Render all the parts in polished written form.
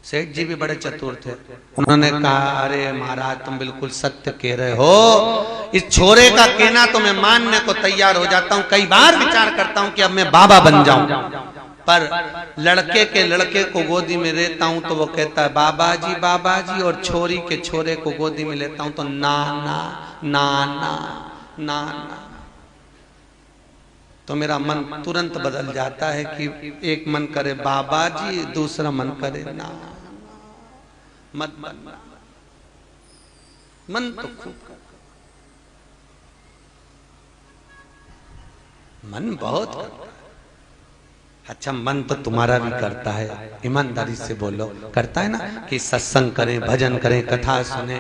सेठ जी भी बड़े चतुर थे। उन्होंने कहा, अरे महाराज तुम बिल्कुल सत्य कह रहे हो, इस छोरे का कहना तो मैं मानने को तैयार हो जाता हूँ। कई बार विचार करता हूँ कि अब मैं बाबा बन जाऊं, पर लड़के को गोदी में लेता हूं तो वो कहता है बाबा जी, और छोरी के छोरे को गोदी में लेता हूं तो नाना नाना नाना। तो मेरा मन तुरंत बदल जाता है कि एक मन करे बाबा जी, दूसरा मन करे ना मत बनना। मन तो खूब मन बहुत करता है। अच्छा, मन तो तुम्हारा भी करता है, ईमानदारी से बोलो, करता है ना कि सत्संग करें, भजन करें, कथा सुने,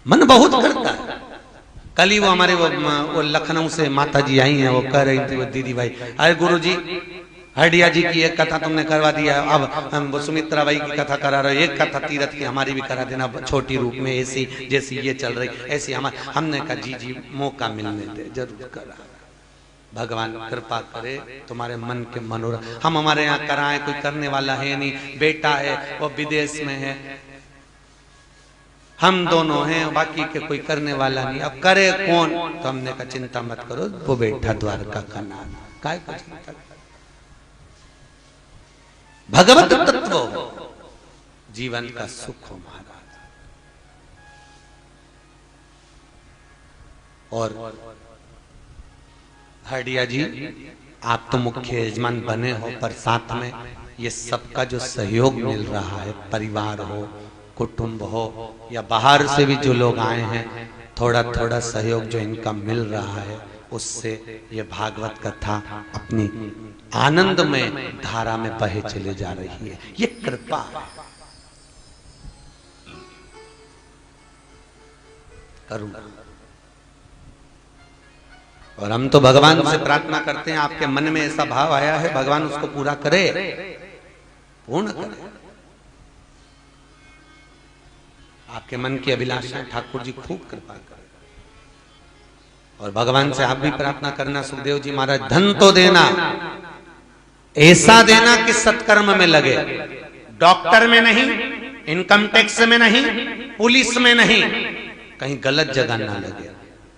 मन बहुत करता है। कल ही वो हमारे वो लखनऊ से माता जी आई हैं, वो कह रही थी, वो दीदी भाई, अरे गुरु जी हरडिया जी की एक कथा तुमने करवा दिया, अब हम वो सुमित्रा बाई की कथा करा रहे हो, एक कथा तीरथ की हमारी भी करा देना छोटी रूप में, ऐसी जैसी ये चल रही ऐसी हमारे। हमने कहा जी मौका मिलने दे, जरूर करा, भगवान कृपा करे तुम्हारे मन के मनोरथ। हम हमारे यहाँ कराएं, कोई करने वाला है नहीं, बेटा है वो विदेश में है, हम दोनों हैं, बाकी के कोई करने वाला नहीं, अब करे कौन? तो हमने कहा चिंता मत करो, वो बैठा द्वारका का नाम, काय को चिंता, भगवत तत्व जीवन का सुख हो महाराज। और हरडिया जी आप तो मुख्य यजमान बने हो, पर साथ में ये सबका जो सहयोग मिल रहा है, परिवार हो, कुटुंब हो, या बाहर से भी जो लोग आए हैं, थोड़ा थोड़ा सहयोग जो इनका मिल रहा है, उससे ये भागवत कथा अपनी आनंदमय धारा में बहे चले जा रही है। ये कृपा करूंगा। और हम तो भगवान से प्रार्थना करते हैं, आपके मन में ऐसा भाव आया है, भगवान उसको पूरा करे, पूर्ण करे। आपके मन की अभिलाषा ठाकुर जी खूब कृपा करें। और भगवान से आप भी प्रार्थना करना, सुखदेव जी महाराज, धन तो देना, ऐसा देना कि सत्कर्म में लगे, डॉक्टर में नहीं, इनकम टैक्स में नहीं, पुलिस में नहीं, कहीं गलत जगह ना लगे।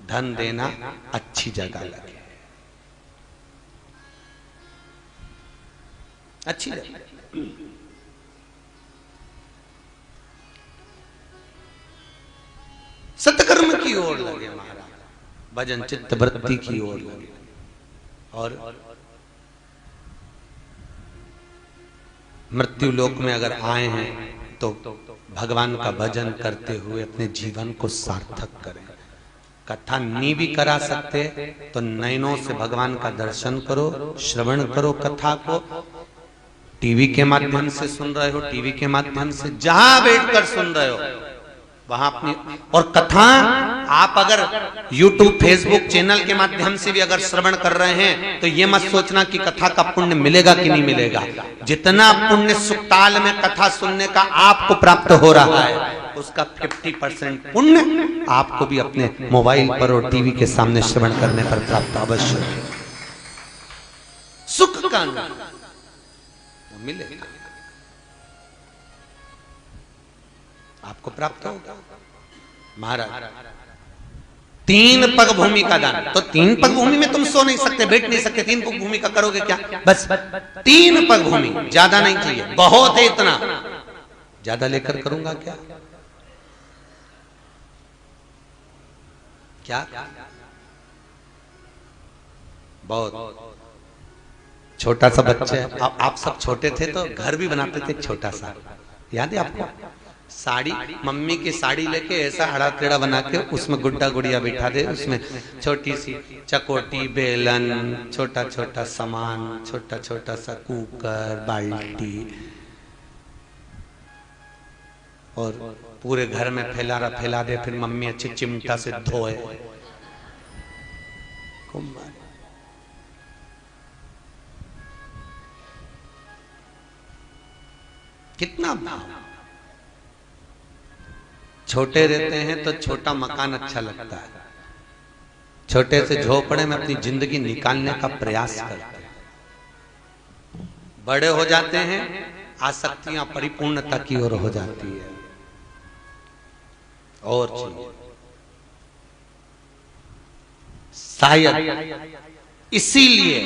धन देना अच्छी जगह लगे, अच्छी जगह, सत्कर्म की ओर लगे महाराज, भजन चित्त वृत्ति की ओर लगे। और मृत्यु लोक में अगर आए हैं तो भगवान का भजन करते हुए अपने जीवन को सार्थक करें। कथा नहीं भी करा सकते तो नयनों से भगवान का दर्शन करो, श्रवण करो कथा को, टीवी के माध्यम से सुन रहे हो, टीवी के माध्यम से जहां बैठकर सुन रहे हो वहां अपनी, और कथा आप अगर YouTube फेसबुक चैनल के माध्यम से भी अगर श्रवण कर रहे हैं तो ये मत सोचना कि कथा का पुण्य मिलेगा कि नहीं मिलेगा। जितना पुण्य सुक्ताल में कथा सुनने का आपको प्राप्त हो रहा है, उसका 50% पुण्य आपको भी अपने मोबाइल पर और टीवी के सामने श्रवण करने पर प्राप्त अवश्य है। सुख का मिलेगा, आपको प्राप्त होगा। महाराज 3 पग भूमि का दान, तो 3 पग भूमि में तुम सो नहीं सकते, बैठ नहीं सकते, 3 पग भूमि का करोगे क्या? बस 3 पग भूमि, ज्यादा नहीं चाहिए, बहुत है इतना, ज्यादा लेकर करूंगा क्या? क्या बहुत छोटा सा बच्चा है, आप सब छोटे थे तो घर भी बनाते थे छोटा सा, याद है आपको? साड़ी, मम्मी की साड़ी लेके ऐसा हड़ा टेढ़ा बना के उसमें गुड्डा गुड़िया बिठा दे, उसमें छोटी सी चकोटी, बेलन, छोटा छोटा सामान, छोटा छोटा सा कुकर, बाल्टी, और पूरे घर में फैला दे, फिर मम्मी अच्छी चिमटा से धोए। कितना भाव। छोटे रहते हैं तो छोटा मकान अच्छा लगता है, छोटे से झोपड़े में अपनी जिंदगी निकालने का प्रयास करते हैं। बड़े हो जाते हैं आसक्तियां परिपूर्णता की ओर हो जाती है। और चीज शायद इसीलिए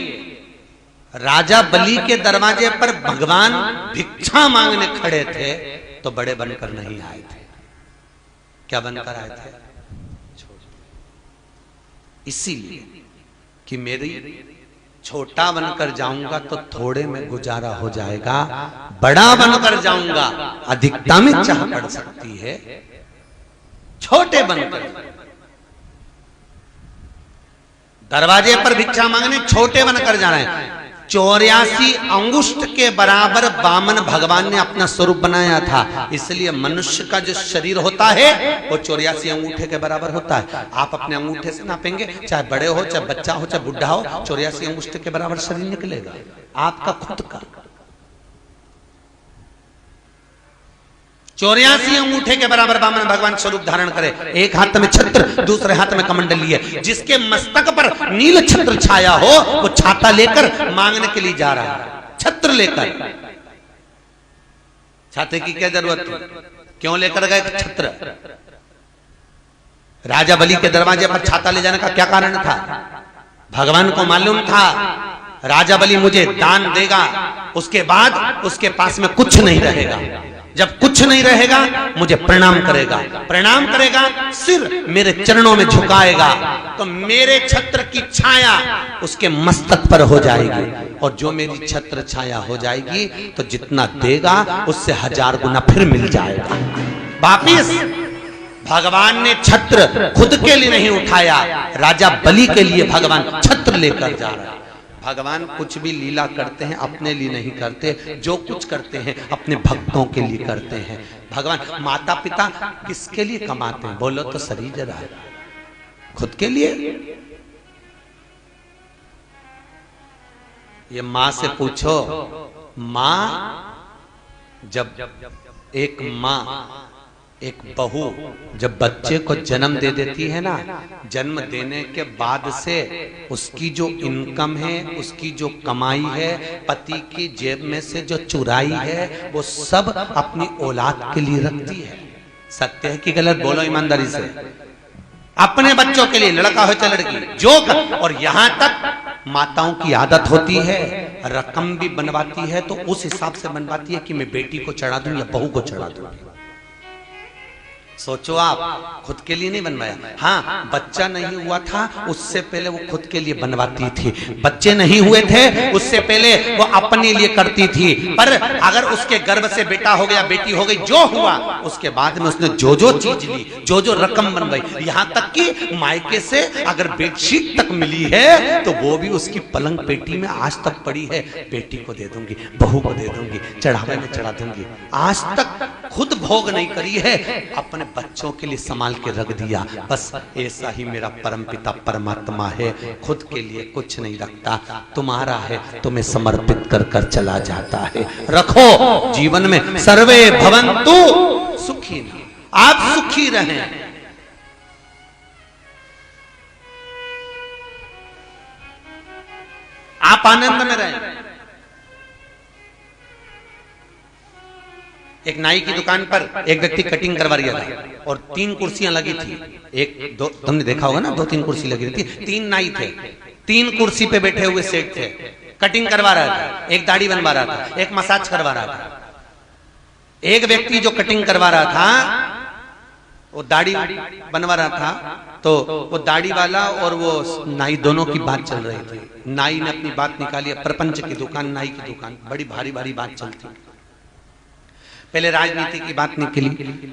राजा बलि के दरवाजे पर भगवान भिक्षा मांगने खड़े थे तो बड़े बनकर नहीं आए थे। क्या बनकर आए थे? इसीलिए कि मेरी छोटा बनकर जाऊंगा तो थोड़े में गुजारा हो जाएगा, बड़ा बनकर जाऊंगा अधिकता में चाह पड़ सकती है। छोटे बनकर दरवाजे पर भिक्षा मांगने छोटे बनकर जा रहे हैं। 84 अंगुष्ठ के बराबर वामन भगवान ने अपना स्वरूप बनाया था, इसलिए मनुष्य का जो शरीर होता है वो 84 अंगूठे के बराबर होता है। आप अपने अंगूठे से नापेंगे, चाहे बड़े हो, चाहे बच्चा हो, चाहे बुढ़ा हो, 84 अंगुष्ठ के बराबर शरीर निकलेगा आपका खुद का। 84 अंगूठे के बराबर वामन भगवान स्वरूप धारण करे। एक हाथ में छत्र, दूसरे हाथ में कमंडल लिए, जिसके मस्तक पर नील छत्र छाया हो वो छाता लेकर मांगने के लिए जा रहा है। छत्र लेकर, छाते की क्या जरूरत थी? क्यों लेकर गए छत्र? राजा बलि के दरवाजे पर छाता ले जाने का क्या कारण था? भगवान को मालूम था राजा बलि मुझे दान देगा, उसके बाद उसके पास में कुछ नहीं रहेगा। जब कुछ नहीं रहेगा मुझे प्रणाम करेगा, प्रणाम करेगा, सिर मेरे चरणों में झुकाएगा तो मेरे छत्र की छाया उसके मस्तक पर हो जाएगी, और जो मेरी छत्र छाया हो जाएगी तो जितना देगा उससे 1000 गुना फिर मिल जाएगा वापिस। भगवान ने छत्र खुद के लिए नहीं उठाया, राजा बलि के लिए भगवान छत्र लेकर जा रहा है। भगवान कुछ भी लीला करते हैं अपने लिए नहीं करते, जो कुछ करते हैं अपने भक्तों के लिए करते हैं। भगवान माता पिता किसके लिए कमाते हैं? बोलो तो सही जरा। खुद के लिए? ये माँ से पूछो, माँ जब एक माँ एक बहू जब बच्चे को जन्म दे देती है ना, जन्म देने के बाद से उसकी जो इनकम है, उसकी जो कमाई है, पति की जेब में से जो चुराई है, वो सब अपनी औलाद के लिए रखती है। सत्य है कि गलत? बोलो ईमानदारी से। अपने बच्चों के लिए, लड़का हो चाहे लड़की, जो और यहां तक माताओं की आदत होती है रकम भी बनवाती है तो उस हिसाब से बनवाती है कि मैं बेटी को चढ़ा दूं या बहू को चढ़ा दूं। सोचो आप, खुद के लिए नहीं बनवाया। हाँ, बच्चा नहीं हुआ था उससे पहले वो खुद के लिए बनवाती थी, बच्चे नहीं हुए थे उससे पहले वो अपने लिए करती थी, पर अगर उसके गर्भ से बेटा हो गया, बेटी हो गई, जो हुआ उसके बाद में उसने जो जो चीज ली, जो जो रकम बनवाई, यहाँ तक कि मायके से अगर बेडशीट तक मिली है तो वो भी उसकी पलंग पेटी में आज तक पड़ी है। बेटी को दे दूंगी, बहू को दे दूंगी, चढ़ावे में चढ़ा दूंगी। आज तक खुद भोग नहीं करी है, अपने बच्चों के लिए संभाल के रख दिया। बस ऐसा ही मेरा परमपिता परमात्मा है, खुद के लिए कुछ नहीं रखता, तुम्हारा है तुम्हें समर्पित कर कर चला जाता है। रखो जीवन में, सर्वे भवन्तु सुखी, आप सुखी रहें। आप आनंद में रहें। एक नाई की दुकान पर एक व्यक्ति कटिंग करवा रहा था और 3 कुर्सियां लगी थी। एक दो तुमने देखा होगा ना, 2-3 कुर्सी लगी थी। 3 नाई थे, 3 कुर्सी पे बैठे हुए सेठ थे, कटिंग करवा रहा था, एक दाढ़ी बनवा रहा था, एक मसाज करवा रहा था। एक व्यक्ति जो कटिंग करवा रहा था वो दाढ़ी बनवा रहा था, तो वो दाढ़ी वाला और वो नाई दोनों की बात चल रही थी। नाई ने अपनी बात निकाली, प्रपंच की दुकान, नाई की दुकान, बड़ी भारी भारी बात चलती। पहले राजनीति की बात निकली,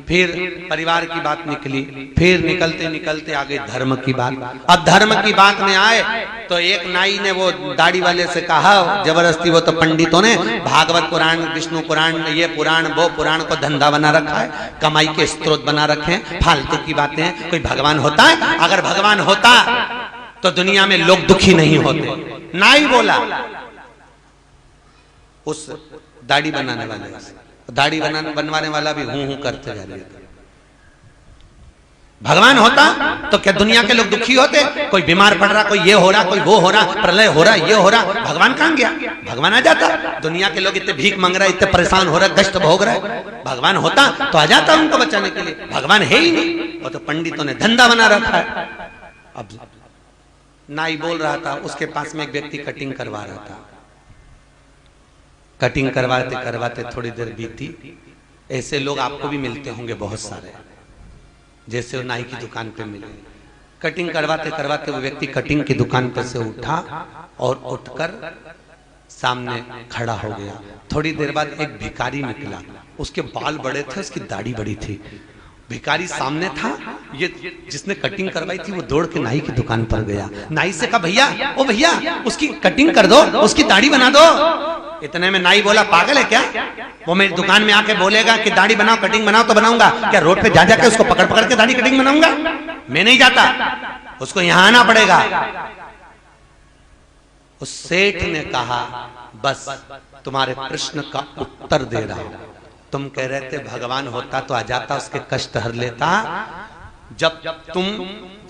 फिर परिवार की बात निकली, फिर निकलते निकलते आगे धर्म की बात। अब धर्म की बात में आए तो एक नाई ने वो दाढ़ी वाले से कहा जबरदस्ती, वो तो पंडितों ने भागवत पुराण, विष्णु पुराण, ये पुराण वो पुराण को धंधा बना रखा है, कमाई के स्रोत बना रखे हैं, फालतू की बातें हैं। कोई भगवान होता है? अगर भगवान होता तो दुनिया में लोग दुखी नहीं होते। नाई बोला उस दाढ़ी बनाने वाले, दाढ़ी बनवाने वाला भी हूं हूं करते जा रहे। भगवान होता तो क्या दुनिया के लोग दुखी होते? कोई बीमार पड़ रहा, कोई ये हो रहा, कोई वो हो रहा, प्रलय हो रहा, ये हो रहा, भगवान कहां गया? भगवान आ जाता। दुनिया के लोग इतने भीख मांग रहे, इतने परेशान हो रहे, कष्ट भोग रहे, भगवान होता तो आ जाता उनको बचाने के लिए। भगवान है ही नहीं, वो तो पंडितों ने धंधा बना रखा है। अब नाई बोल रहा था, उसके पास में एक व्यक्ति कटिंग करवा रहा था। कटिंग करवाते करवाते थोड़ी देर बीती। ऐसे लोग आपको भी मिलते होंगे बहुत सारे, जैसे वो नाई की दुकान पे मिले। कटिंग करवाते करवाते वो व्यक्ति कटिंग की दुकान पे से उठा और उठकर सामने खड़ा हो गया। थोड़ी देर बाद एक भिखारी निकला, उसके बाल बड़े थे, उसकी दाढ़ी बड़ी थी। भिखारी सामने था, ये जिसने कटिंग करवाई थी वो दौड़ के नाई की दुकान पर गया। नाई से कहा, भैया ओ भैया उसकी कटिंग कर दो, उसकी दाढ़ी बना दो। इतने में नाई बोला, पागल है क्या? वो मेरी दुकान में आके बोलेगा कि दाढ़ी बनाओ, कटिंग बनाओ तो बनाऊंगा क्या? रोड पे जा जाके उसको पकड़ पकड़ के दाढ़ी कटिंग बनाऊंगा? मैं नहीं जाता, उसको यहां आना पड़ेगा। उस सेठ ने कहा, बस तुम्हारे प्रश्न का उत्तर दे रहा हूं। तुम कह रहे थे भगवान होता तो आ जाता, उसके कष्ट हर लेता। जब तुम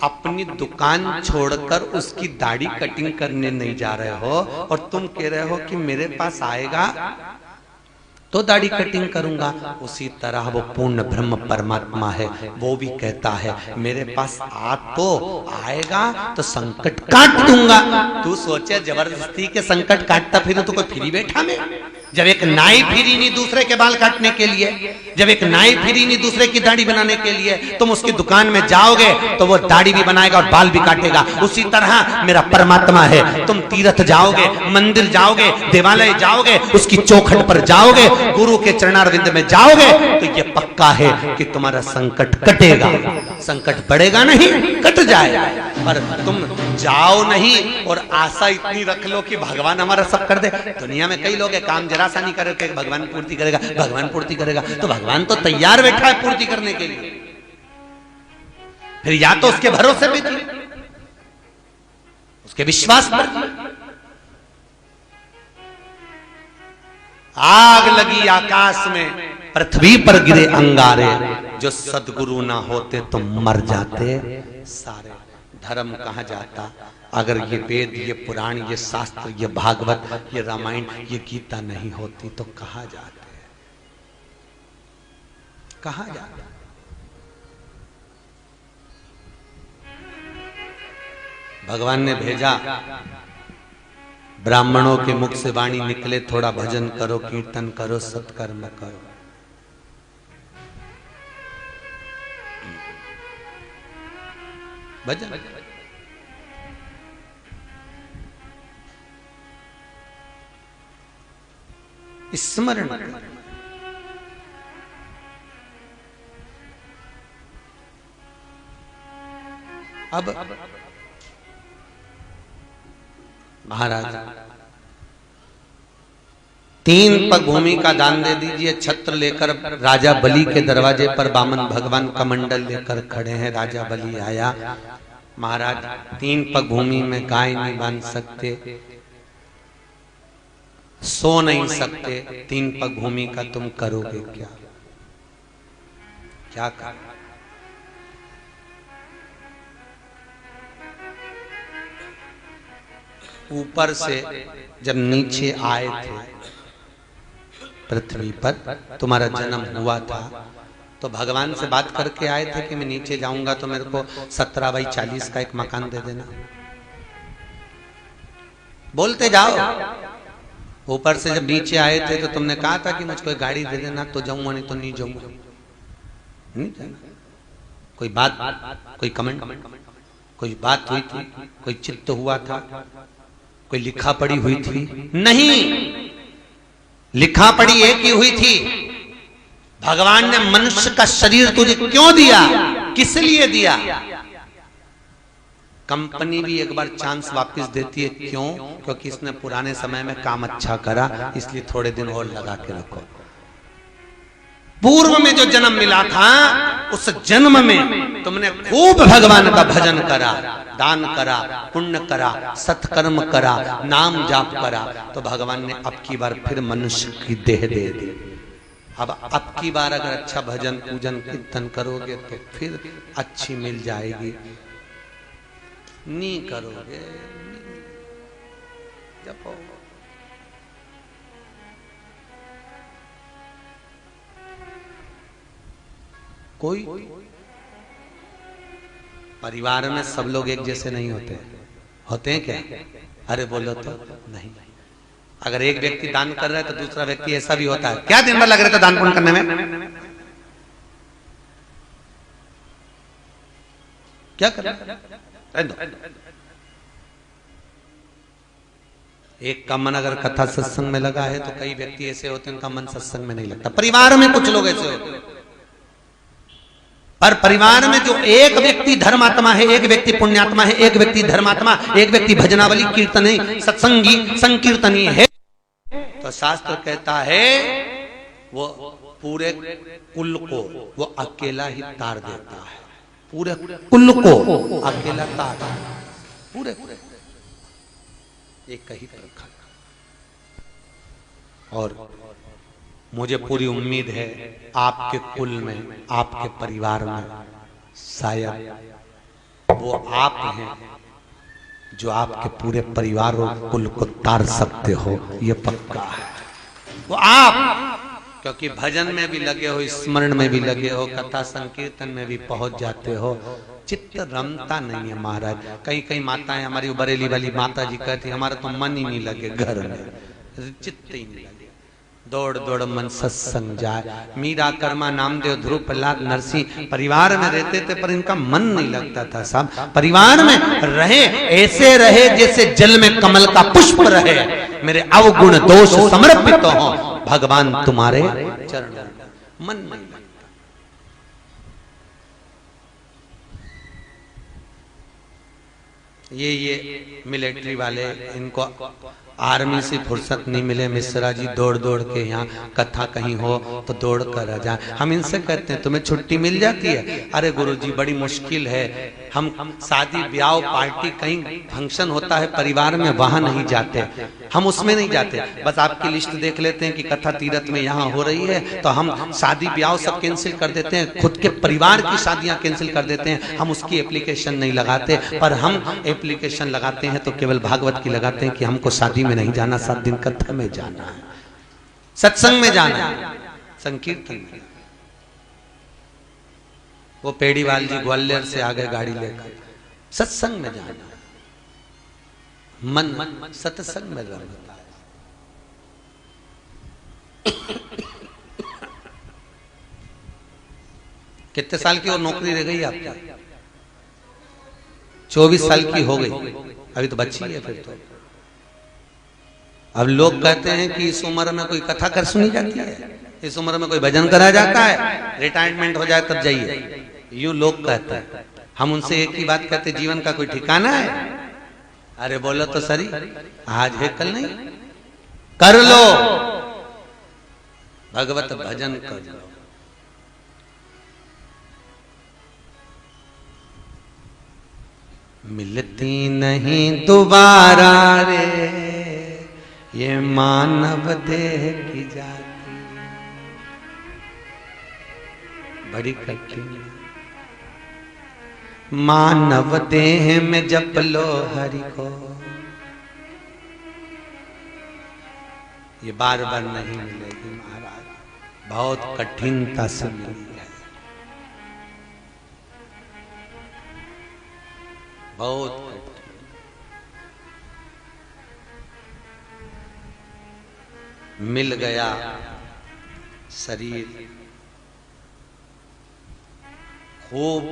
अपनी दुकान छोड़कर उसकी दाढ़ी कटिंग करने नहीं जा रहे हो और तुम कह रहे हो कि मेरे पास आएगा तो दाढ़ी कटिंग करूंगा, उसी तरह वो पूर्ण ब्रह्म परमात्मा है, वो भी कहता है मेरे पास आ तो आएगा तो संकट काट दूंगा। तू सोचे जबरदस्ती के संकट काटता फिर तो कोई फ्री बैठा में? जब एक नाई फ्री नहीं दूसरे के बाल काटने के लिए, जब एक नाई फ्री नहीं दूसरे की दाढ़ी बनाने के लिए, तुम उसकी दुकान में जाओगे तो वो दाढ़ी भी बनाएगा और बाल भी काटेगा। उसी तरह मेरा परमात्मा है, तुम तीर्थ जाओगे, मंदिर जाओगे, देवालय जाओगे, उसकी चौखट पर जाओगे, गुरु के चरणारविंद में जाओगे तो ये पक्का है कि तुम्हारा संकट कटेगा। संकट बढ़ेगा नहीं, कट जाएगा। पर तुम जाओ नहीं और आशा इतनी रख लो कि भगवान हमारा सब कर दे। दुनिया में कई लोग है, काम जरा सा नहीं करे भगवान पूर्ति करेगा, भगवान पूर्ति करेगा। तो भगवान तो तैयार बैठा है पूर्ति करने के लिए। फिर या तो उसके भरोसे पे थी, उसके विश्वास पर। आग लगी आकाश में, पृथ्वी पर गिरे अंगारे, जो सदगुरु ना होते तो मर जाते सारे। धर्म कहां जाता अगर ये वेद, ये पुराण, ये शास्त्र, ये भागवत, ये रामायण, ये गीता नहीं होती तो कहां जाते? कहां जाते? भगवान ने भेजा, ब्राह्मणों के मुख से वाणी निकले, थोड़ा भजन करो, कीर्तन करो, सत्कर्म करो। भजन स्मरण। अब महाराज 3 पग भूमि का दान दे दीजिए। छत्र लेकर राजा बलि के दरवाजे पर बामन भगवान कमंडल लेकर खड़े हैं। राजा बलि आया। महाराज 3 पग भूमि में गाय नहीं बांध सकते, सो नहीं सकते, 3 पग भूमि का तुम करोगे क्या? क्या कर? ऊपर से जब नीचे आए थे पृथ्वी पर, तुम्हारा जन्म हुआ था तो भगवान से बात करके आए थे कि मैं नीचे जाऊंगा तो मेरे को 17x40 का एक मकान दे देना। बोलते जाओ। ऊपर से जब नीचे आए थे तो तुमने कहा था कि मुझको एक गाड़ी दे देना तो जाऊंगा, नहीं तो नहीं जाऊंगा। नहीं जाना। कोई बात, कोई कमेंट, कोई बात हुई थी, कोई चित्त हुआ था, कोई लिखा पढ़ी हुई थी? नहीं, लिखा पढ़ी एक ही हुई थी। भगवान ने मनुष्य का शरीर तुझे क्यों दिया, किस लिए दिया? कंपनी भी एक बार चांस वापस देती है। क्यों? क्योंकि इसने पुराने समय में काम अच्छा करा, इसलिए थोड़े दिन और लगा के रखो। पूर्व में जो जन्म मिला था उस जन्म में तुमने खूब भगवान का भजन करा, दान करा, पुण्य करा, सत्कर्म करा, नाम जाप करा, तो भगवान ने अब की बार फिर मनुष्य की देह दे दी। अब की बार अगर अच्छा भजन पूजन कीर्तन करोगे तो फिर अच्छी मिल जाएगी, नहीं करोगे जपो। कोई परिवार में सब लोग एक जैसे नहीं होते, होते हैं क्या? अरे बोलो तो नहीं। अगर एक व्यक्ति दान कर रहा है तो दूसरा व्यक्ति ऐसा भी होता है, क्या दिन भर लग रहे थे दान पुण्य करने में, क्या कर एक का मन अगर कथा सत्संग में लगा है तो कई व्यक्ति ऐसे होते हैं उनका मन सत्संग में नहीं लगता। परिवार में कुछ लोग ऐसे होते हैं, पर परिवार में जो एक व्यक्ति धर्मात्मा है, एक व्यक्ति पुण्यात्मा है, एक व्यक्ति धर्मात्मा, एक व्यक्ति भजनावली कीर्तनी सत्संगी संकीर्तनी है, तो शास्त्र कहता है वो पूरे कुल को वो अकेला ही तार देता है, पूरे कुल को अकेला तार, पूरे एक ही प्रखंड। और मुझे पूरी उम्मीद है आपके कुल में, आपके परिवार में शायद वो आप हैं जो आपके पूरे परिवार और कुल को तार सकते हो, ये पक्का है। वो आप क्योंकि भजन में भी लगे हो, स्मरण में भी लगे हो, कथा संकीर्तन में भी पहुंच जाते हो, चित्त रमता नहीं है महाराज। कई कई माताएं हमारी बरेली वाली माता जी कहती हमारा तो मन ही नहीं लगे घर में, चित्त ही नहीं लगे, दौड़ दौड़ मन सत्संग जाए। मीरा कर्मा नामदेव ध्रुव प्रहलाद नरसिंह परिवार में रहते थे पर इनका मन नहीं लगता था साहब। परिवार में रहे ऐसे रहे जैसे जल में कमल का पुष्प रहे, मेरे अवगुण दोष समर्पित हो भगवान तुम्हारे चरण, मन नहीं लगता। ये मिलिट्री वाले, इनको आर्मी से फुर्सत नहीं मिले, मिश्रा जी दौड़ दौड़ के यहाँ कथा कहीं हो तो दौड़ कर आ जाए। हम इनसे कहते हैं तुम्हें छुट्टी मिल जाती है? अरे गुरुजी बड़ी मुश्किल है, हम शादी ब्याह पार्टी कहीं फंक्शन होता है परिवार में वहां नहीं जाते, हम उसमें नहीं जाते, बस आपकी लिस्ट देख लेते हैं कि कथा तीरथ में यहाँ हो रही है तो हम शादी ब्याह सब कैंसिल कर देते हैं, खुद के परिवार की शादियां कैंसिल कर देते हैं, हम उसकी एप्लीकेशन नहीं लगाते। पर हम एप्लीकेशन लगाते हैं तो केवल भागवत की लगाते हैं कि हमको शादी में नहीं जाना, 7 दिन कथा में जाना है, सत्संग में जाना है, संकीर्तन में। वो पेड़ीवाल जी ग्वालियर से आ गए गाड़ी लेकर, सत्संग में जाना है, मन सत्संग में रहता है। कितने साल की और नौकरी रह गई आपकी? 24 साल की हो गई, अभी तो बच्ची है फिर तो। अब लोग कहते हैं कि इस उम्र में कोई कथा कर सुनी जाती है, इस उम्र में कोई भजन करा जाता है, रिटायरमेंट हो जाए तब जाइए, यूं लोग कहते हैं। हम उनसे एक ही बात कहते, जीवन का कोई ठिकाना है? अरे बोलो तो सही, आज है कल नहीं, कर लो भगवत भजन कर लो। मिलती नहीं दोबारा रे ये मानव देह की जाति, बड़ी कठिन। मानव देह में जप लो हरि को, ये बार बार नहीं मिलेगी महाराज, बहुत कठिनता से मिली है, बहुत कठिन। मिल गया शरीर, खूब